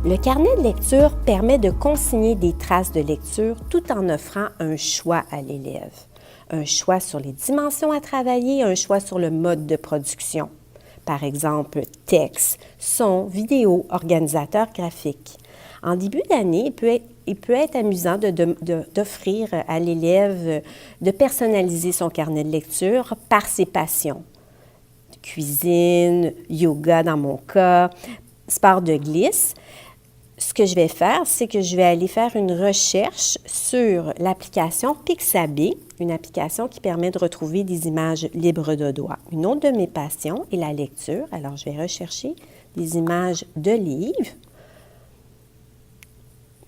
Le carnet de lecture permet de consigner des traces de lecture tout en offrant un choix à l'élève. Un choix sur les dimensions à travailler, un choix sur le mode de production. Par exemple, texte, son, vidéo, organisateur graphique. En début d'année, il peut être amusant d'offrir à l'élève de personnaliser son carnet de lecture par ses passions. Cuisine, yoga dans mon cas, sport de glisse. Ce que je vais faire, c'est que je vais aller faire une recherche sur l'application Pixabay, une application qui permet de retrouver des images libres de droit. Une autre de mes passions est la lecture. Alors, je vais rechercher des images de livres.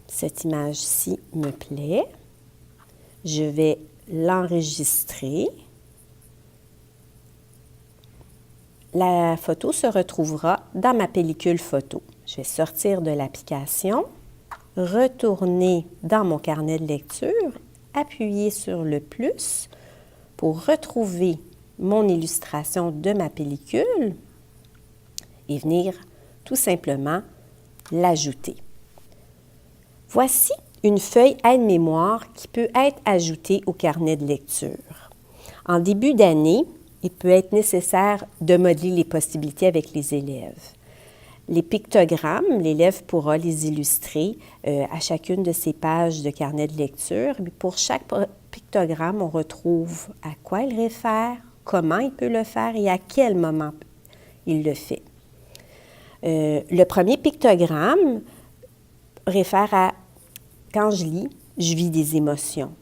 Cette image-ci me plaît. Je vais l'enregistrer. La photo se retrouvera dans ma pellicule photo. Je vais sortir de l'application, retourner dans mon carnet de lecture, appuyer sur le plus pour retrouver mon illustration de ma pellicule et venir tout simplement l'ajouter. Voici une feuille aide-mémoire qui peut être ajoutée au carnet de lecture. En début d'année, il peut être nécessaire de modeler les possibilités avec les élèves. Les pictogrammes, l'élève pourra les illustrer à chacune de ses pages de carnet de lecture. Pour chaque pictogramme, on retrouve à quoi il réfère, comment il peut le faire et à quel moment il le fait. Le premier pictogramme réfère à « quand je lis, je vis des émotions ».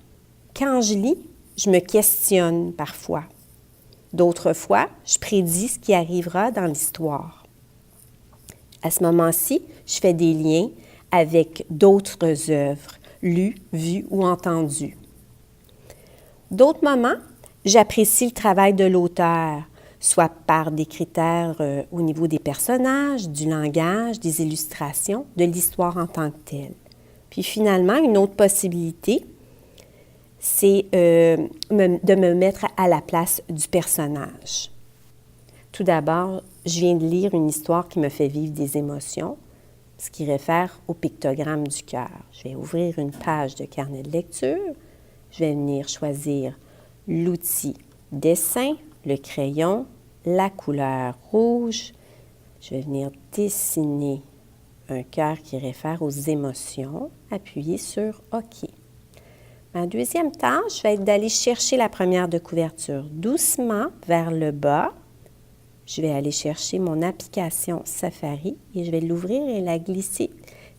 Quand je lis, je me questionne parfois. D'autres fois, je prédis ce qui arrivera dans l'histoire. À ce moment-ci, je fais des liens avec d'autres œuvres, lues, vues ou entendues. D'autres moments, j'apprécie le travail de l'auteur, soit par des critères au niveau des personnages, du langage, des illustrations, de l'histoire en tant que telle. Puis finalement, une autre possibilité, c'est de me mettre à la place du personnage. Tout d'abord, je viens de lire une histoire qui me fait vivre des émotions, ce qui réfère au pictogramme du cœur. Je vais ouvrir une page de carnet de lecture. Je vais venir choisir l'outil dessin, le crayon, la couleur rouge. Je vais venir dessiner un cœur qui réfère aux émotions. Appuyer sur OK. Ma deuxième tâche va être d'aller chercher la première de couverture doucement vers le bas. Je vais aller chercher mon application Safari et je vais l'ouvrir et la glisser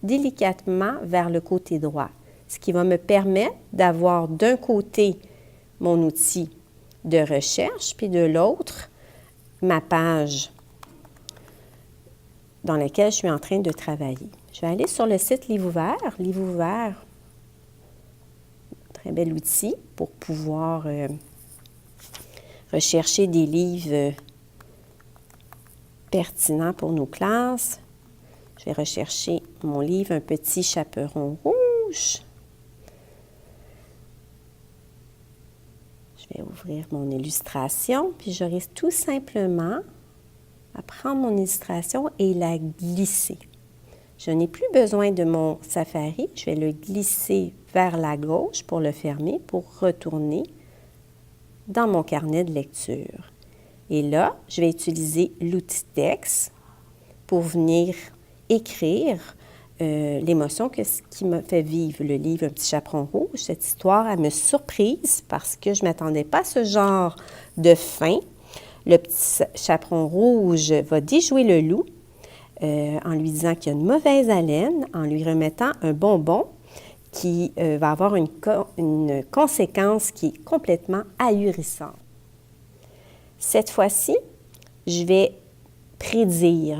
délicatement vers le côté droit, ce qui va me permettre d'avoir d'un côté mon outil de recherche, puis de l'autre, ma page dans laquelle je suis en train de travailler. Je vais aller sur le site Livre ouvert. Livre ouvert, très bel outil pour pouvoir rechercher des livres pertinent pour nos classes. Je vais rechercher mon livre « Un petit chaperon rouge ». Je vais ouvrir mon illustration, puis j'aurai tout simplement à prendre mon illustration et la glisser. Je n'ai plus besoin de mon Safari. Je vais le glisser vers la gauche pour le fermer, pour retourner dans mon carnet de lecture. Et là, je vais utiliser l'outil texte pour venir écrire l'émotion qui m'a fait vivre le livre « Un petit chaperon rouge ». Cette histoire, elle me surprise parce que je ne m'attendais pas à ce genre de fin. Le petit chaperon rouge va déjouer le loup en lui disant qu'il a une mauvaise haleine, en lui remettant un bonbon qui va avoir une conséquence qui est complètement ahurissante. Cette fois-ci, je vais prédire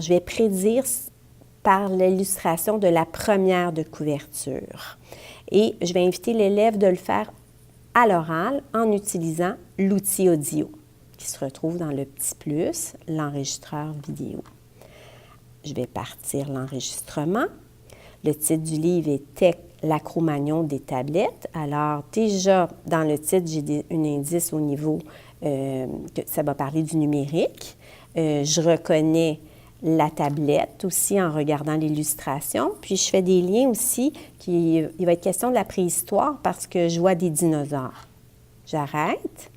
par l'illustration de la première de couverture. Et je vais inviter l'élève de le faire à l'oral en utilisant l'outil audio qui se retrouve dans le petit plus, l'enregistreur vidéo. Je vais partir l'enregistrement. Le titre du livre était « La Cro-Magnon des tablettes ». Alors, déjà, dans le titre, j'ai un indice au niveau que ça va parler du numérique. Je reconnais la tablette aussi en regardant l'illustration. Puis je fais des liens aussi, il va être question de la préhistoire parce que je vois des dinosaures. J'arrête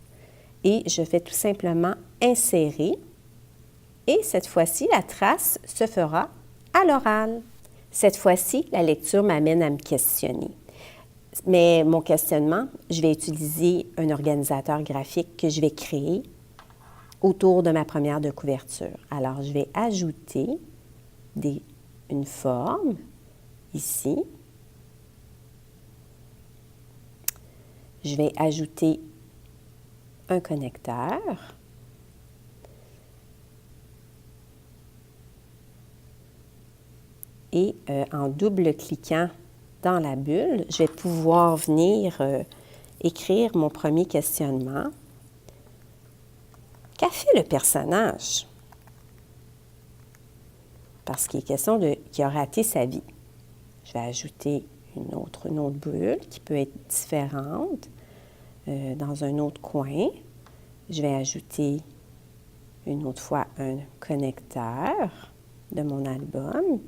et je fais tout simplement insérer. Et cette fois-ci, la trace se fera à l'oral. Cette fois-ci, la lecture m'amène à me questionner. Mais mon questionnement, je vais utiliser un organisateur graphique que je vais créer autour de ma première de couverture. Alors, je vais ajouter une forme ici. Je vais ajouter un connecteur. Et en double-cliquant dans la bulle, je vais pouvoir venir écrire mon premier questionnement. Qu'a fait le personnage? Parce qu'il est question qu'il a raté sa vie. Je vais ajouter une autre bulle qui peut être différente dans un autre coin. Je vais ajouter une autre fois un connecteur de mon album.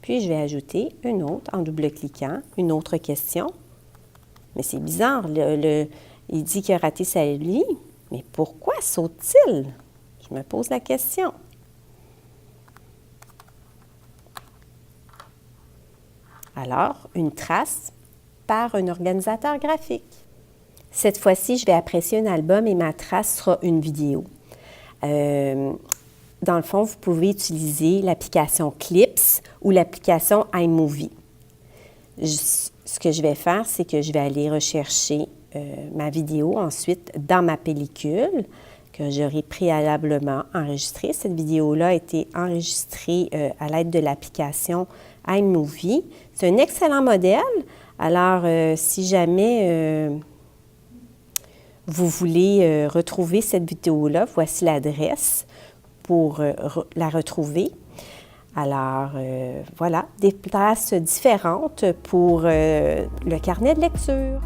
Puis, je vais ajouter une autre en double-cliquant, une autre question. Mais c'est bizarre, il dit qu'il a raté sa vie, mais pourquoi saute-t-il? Je me pose la question. Alors, une trace par un organisateur graphique. Cette fois-ci, je vais apprécier un album et ma trace sera une vidéo. Dans le fond, vous pouvez utiliser l'application Clips ou l'application iMovie. Ce que je vais faire, c'est que je vais aller rechercher ma vidéo ensuite dans ma pellicule que j'aurai préalablement enregistrée. Cette vidéo-là a été enregistrée à l'aide de l'application iMovie. C'est un excellent modèle. Alors, si jamais vous voulez retrouver cette vidéo-là, voici l'adresse pour la retrouver. Alors, voilà, des traces différentes pour le carnet de lecture.